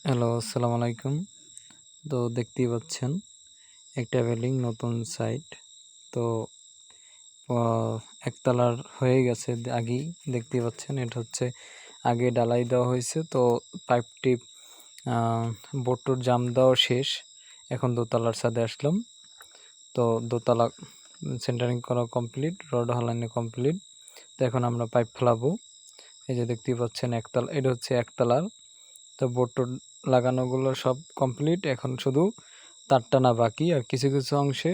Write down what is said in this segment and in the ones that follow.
Hello, আসসালামু আলাইকুম। তো দেখতেই পাচ্ছেন একটা বিল্ডিং নতুন সাইট। তো আ একতলার হয়ে গেছে আগেই দেখতেই পাচ্ছেন। এটা হচ্ছে আগে ঢালাই দেওয়া হয়েছে। তো পাইপটি আ বোর্ড-টোড জাম দেওয়া শেষ। এখন দোতলার ছাদে আসলাম। তো দোতলা সেন্টারিং করা কমপ্লিট, রড ঢালানো কমপ্লিট। তো এখন আমরা পাইপ ফেলাবো। এই যে দেখতেই পাচ্ছেন একতলা, এটা হচ্ছে একতলার। তো বোর্ড-টোড লাগানোগুলো সব কমপ্লিট। এখন শুধু তার টানা বাকি, আর কিছু কিছু অংশে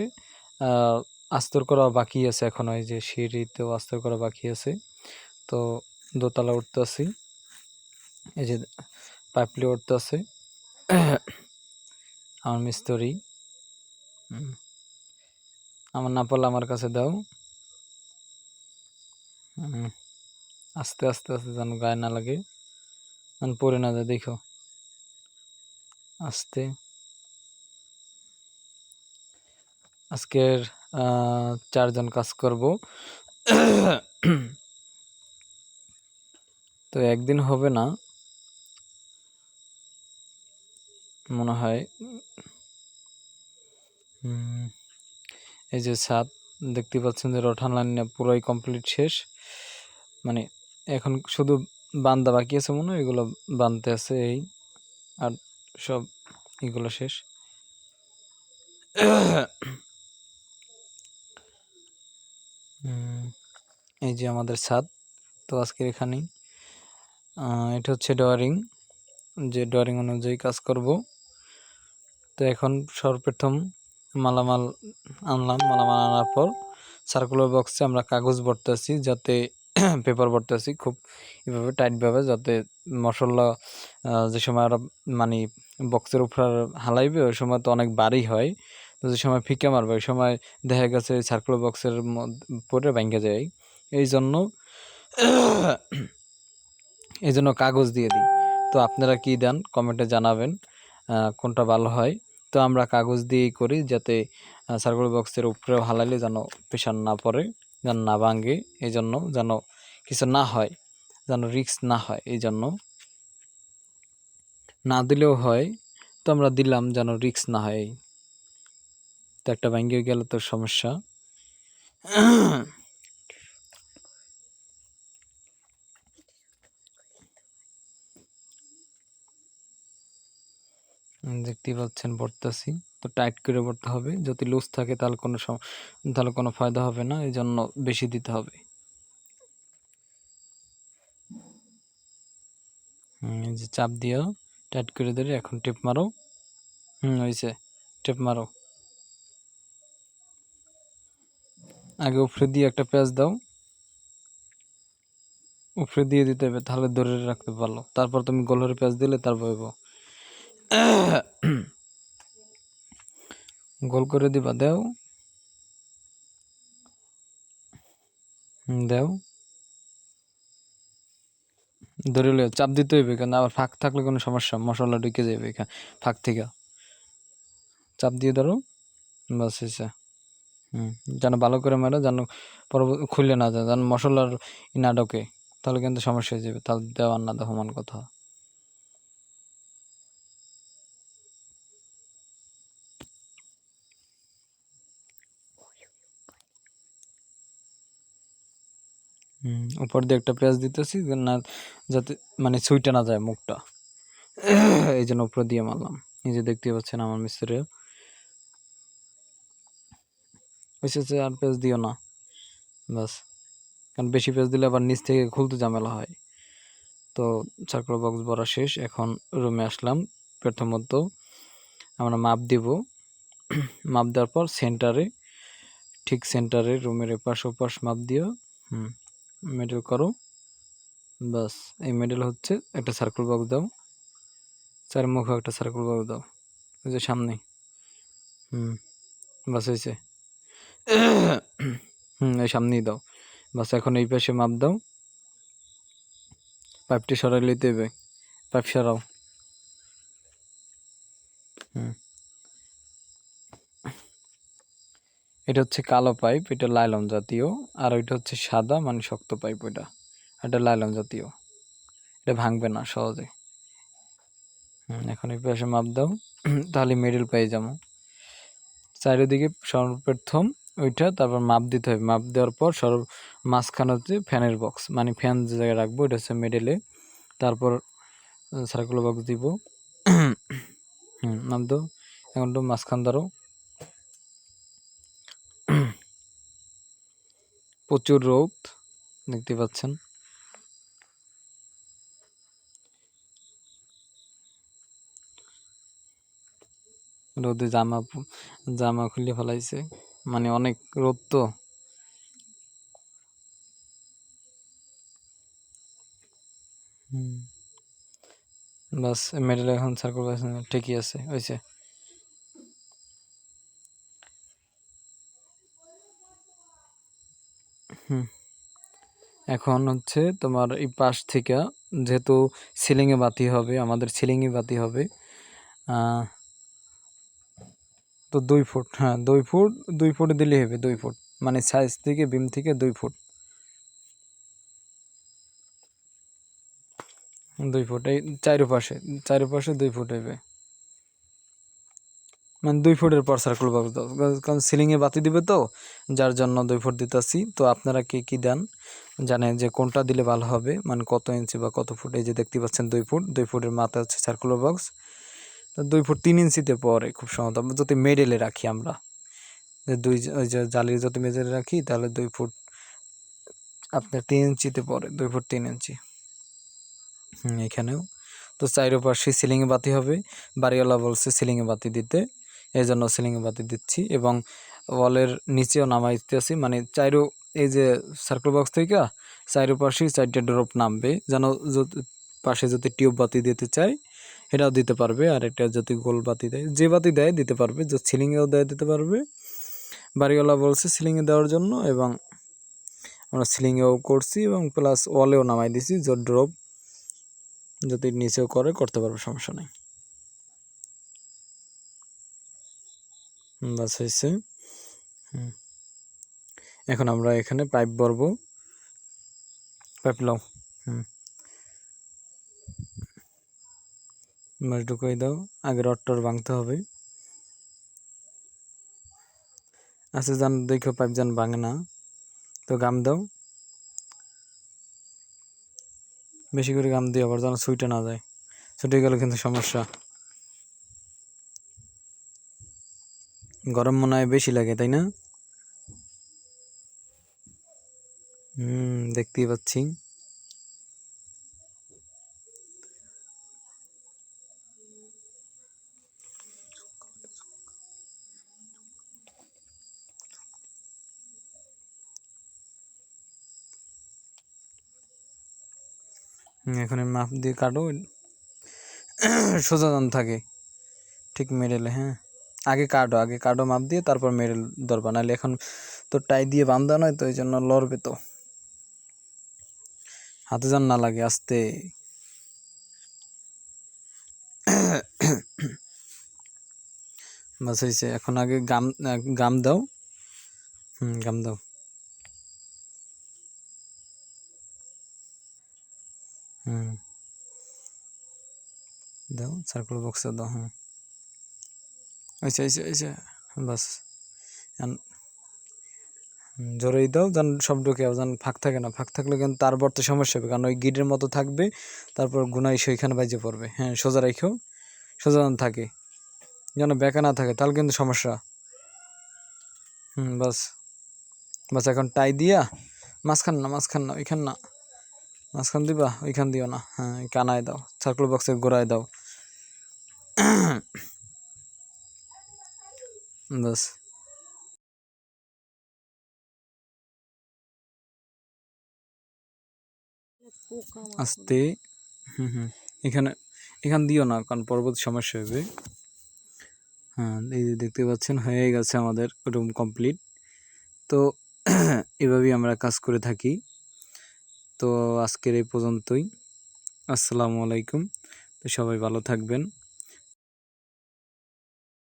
আস্তর করা বাকি আছে এখনো। এই যে সিঁড়িতেও আস্তর করা বাকি আছে। তো দোতলা উঠতেছি, এই যে পাইপলি উঠতেছে আমার মিস্ত্রি। আমার না পারলে আমার কাছে দাও। আস্তে আস্তে আস্তে যেন গায়ে না লাগে, যেন পড়ে না যায়, দেখো আস্তে। আজকের 4 জন কাজ করব। তো একদিন হবে না মনে হয়। এই যে ছাদ দেখতে পাচ্ছেন যে রঠান লাইন পুরোই কমপ্লিট শেষ। মানে এখন শুধু বান্দা বাকি আছে মনে হয়, এগুলো বানতে আছে এই, আর সব এগুলো শেষ। এই যে আমাদের ছাদ। তো আজকের এখানেই এটা হচ্ছে ডয়ারিং, যে ডয়ারিং অনুযায়ী কাজ করব। তো এখন সর্বপ্রথম মালামাল আনলাম। মালামাল আনার পর সার্কুলার বক্সে আমরা কাগজ ভরতেছি, যাতে পেপার ভরতেছি খুব এভাবে টাইটভাবে, যাতে মশলা যে সময় আর মানে বক্সের উপর হালাইবে ওই সময় তো অনেক ভারী হয়। তো যে সময় ফিকে মারবে ওই সময় দেখা গেছে সার্কুলার বক্সের পরে ভেঙে যায়। এই জন্য কাগজ দিয়ে দিই। তো আপনারা কি দেন কমেন্টে জানাবেন কোনটা ভালো হয়। তো আমরা কাগজ দিয়েই করি, যাতে সার্কুলার বক্সের উপরেও হালাইলে যেন প্রেশার না পড়ে, যেন না ভাঙে, এই জন্য যেন কিছু না হয়, যেন রিস্ক না হয়। এই জন্য না দিলেও হয়, তো আমরা দিলাম যেন রিস্ক না হয়। তো একটা ভাঙে গেলে তো সমস্যা। দেখতেই পাচ্ছেন পড়তেছি। তো টাইট করে পড়তে হবে, যদি লুজ থাকে তাহলে কোনো ফায়দা হবে না, এই জন্য বেশি দিতে হবে। এই যে চাপ দিও, টাইট করে ধরে এখন টেপ মারো। হয়েছে, টেপ মারো। আগে উপরে দিয়ে একটা প্যাঁচ দাও, উপরে দিয়ে দিতে হবে, তাহলে ধরে রাখতে পারলো। তারপর তুমি গলার প্যাঁচ দিলে তারপর গোল করে দিবা। দাও দাও, ধরে লিও, চাপ দিতে হইবে, কারণ আবার ফাঁক থাকলে কোনো সমস্যা, মশলা ঢুকে যাবে এখানে ফাঁক থেকে। চাপ দিয়ে ধরো, বাস হয়েছে। যেন ভালো করে মারো, যেন পরবর্তী খুলে না যায়, যেন মশলার না ঢোকে, তাহলে কিন্তু সমস্যা হয়ে যাবে। তাহলে দেওয়ার না দেওয়া সমান কথা। উপর দিয়ে একটা পেঁয়াজ দিতেছি না, যাতে মানে ছুঁইটা না যায় মুখটা, এই জন্য উপর দিয়ে মারলাম। এই যে দেখতে পাচ্ছেন আমার মিস্ত্রি হয়েছে। আর পেঁয়াজ দিও না, বাস, কারণ বেশি পেঁয়াজ দিলে আবার নিচ থেকে খুলতে ঝামেলা হয়। তো সার্কুলার বক্স ভরা শেষ। এখন রুমে আসলাম। প্রথমত আমরা মাপ দিব। মাপ দেওয়ার পর সেন্টারে, ঠিক সেন্টারে রুমের এপাশ ওপাশ মাপ দিও। মিডল করো, বাস। এই মিডল হচ্ছে একটা সার্কুল বক্স দাও, চার মুখ একটা সার্কুল বক্স দাও, ওই যে সামনে। বাস হয়েছে। এই সামনেই দাও, বাস। এখন এই পাশে মাপ দাও, পাইপটি সরাই লইতে হবে, পাইপ সরাও। এটা হচ্ছে কালো পাইপ, এটা লাইলন জাতীয়। আর ওইটা হচ্ছে সাদা, মানে শক্ত পাইপ, ওইটা এটা লাইলন জাতীয়, এটা ভাঙবে না সহজে। এখন এই পাশে মাপ দাও, তাহলে মিডল পেয়ে যাবো। চারিদিকে সর্বপ্রথম ওইটা, তারপর মাপ দিতে হবে। মাপ দেওয়ার পর মাঝখানে হচ্ছে ফ্যানের বক্স, মানে ফ্যান যে জায়গায় রাখবো এটা হচ্ছে মিডলে। তারপর সার্কুলার বক্স দিব। মাপ দাও, এখন তো মাঝখান ধরো। প্রচুর রোদ দেখতে পাচ্ছেন। রোদে জামা খুলে ফেলাইছে, মানে অনেক রোদ তো। বাস মেডেল এখন সার্কুল ঠিকই আছে, হয়েছে। এখন হচ্ছে তোমার এই পাশ থেকে, যেহেতু সিলিংয়ে বাতি হবে, আমাদের সিলিংয়ে বাতি হবে, তো 2 ফুট, হ্যাঁ 2 ফুট দিলেই হবে। 2 ফুট মানে সাইজ থেকে বিম থেকে 2 ফুট, 2 ফুট এই চারপাশে 2 ফুট হবে, মানে 2 ফুটের পর সার্কুল বক্স দাও, কারণ সিলিংয়ে বাতি দিবে তো, যার জন্য 2 ফুট দিতেছি। তো আপনারা কি দেন জানেন যে কোনটা দিলে ভালো হবে, মানে কত ইঞ্চি বা কত ফুট। এই যে দেখতে পাচ্ছেন 2 ফুট, 2 ফুটের মাথা হচ্ছে সার্কুলার বক্স। তো 2 ফুট 3 ইঞ্চিতে পরে খুব সম্ভবত, যদি মেডেলে রাখি আমরা, যে ওই যে জালির যদি মেডেলে রাখি, তাহলে 2 ফুট আপনার 3 ইঞ্চিতে পরে, 2 ফুট 3 ইঞ্চি। এখানেও তো চারপাশে সিলিংয়ে বাতি হবে। বাড়িওয়ালা বলছে সিলিংয়ে বাতি দিতে, এই জন্য সিলিংয়ে বাতি দিচ্ছি। এবং ওয়ালের নিচেও নামাইতেছি, মানে এই যে সার্কেল বক্স থেকে চারপাশে 4টে ড্রপ নামবে, যেন পাশে যদি টিউব বাতি দিতে চাই এটাও দিতে পারবে, আর একটা যদি গোল বাতি দেয়, যে বাতি দেয় দিতে পারবে, যে সিলিংয়েও দেয় দিতে পারবে। বাড়িওয়ালা বলছে সিলিংয়ে দেওয়ার জন্য, এবং আমরা সিলিংয়েও করছি, এবং প্লাস ওয়ালেও নামাই দিছি, যে ড্রপ যদি নিচেও করতে পারবে, সমস্যা নেই। বাস হয়েছে। এখন আমরা এখানে পাইপ ভরবো। পাইপ লাও, মাছ ঢুকাই দাও। আগে রডটর ভাঙতে হবে। আচ্ছা যান দেখো পাইপ যান ভাঙে না, তো গাম দাও, বেশি করে গাম দিয়ে, আবার যেন সুইটা না যায়। ছুটে গেলে কিন্তু সমস্যা। গরম মনে হয় বেশি লাগে, তাই না? দেখতেই পাচ্ছি। এখন মাপ দিয়ে কাটো, সোজা দান থাকে ঠিক মেডেলে। হ্যাঁ আগে কাটো মাপ দিয়ে, তারপর মেডেল ধরবা, নাহলে এখন তো টাই দিয়ে বান্ধা নয়, তো এই জন্য লড়বে, তো হাতে যেন না লাগে, আস্তে। বাস হয়েছে। এখন আগে গাম দাও, গাম দাও, দাও সার্কুল বক্সে দাও। আচ্ছা বাস জোরেই দাও, যেন সব ঢুকে, যেন ফাঁক থাকে না। ফাঁক থাকলে কিন্তু তার বর্তে সমস্যা হবে, কারণ ওই গিটের মতো থাকবে, তারপর গুনাই সেইখানে বাজে পড়বে। হ্যাঁ সোজা রাখো, সোজা যেন থাকে, যেন বেঁকা না থাকে, তাহলে কিন্তু সমস্যা। বাস বাস এখন টাই দিয়া, মাঝখান না ওইখান না, মাঝখান দিবা, ওইখান দিও না। হ্যাঁ কানায় দাও, সার্কুল বক্সে গোড়ায় দাও। বাস আস্তে। এখান দিও না, কারণ পরবর্তী সমস্যা হবে। হ্যাঁ এই যে দেখতে পাচ্ছেন হয়ে গেছে আমাদের রুম কমপ্লিট। তো এভাবেই আমরা কাজ করে থাকি। তো আজকের এই পর্যন্তই। আসসালামু আলাইকুম। তো সবাই ভালো থাকবেন।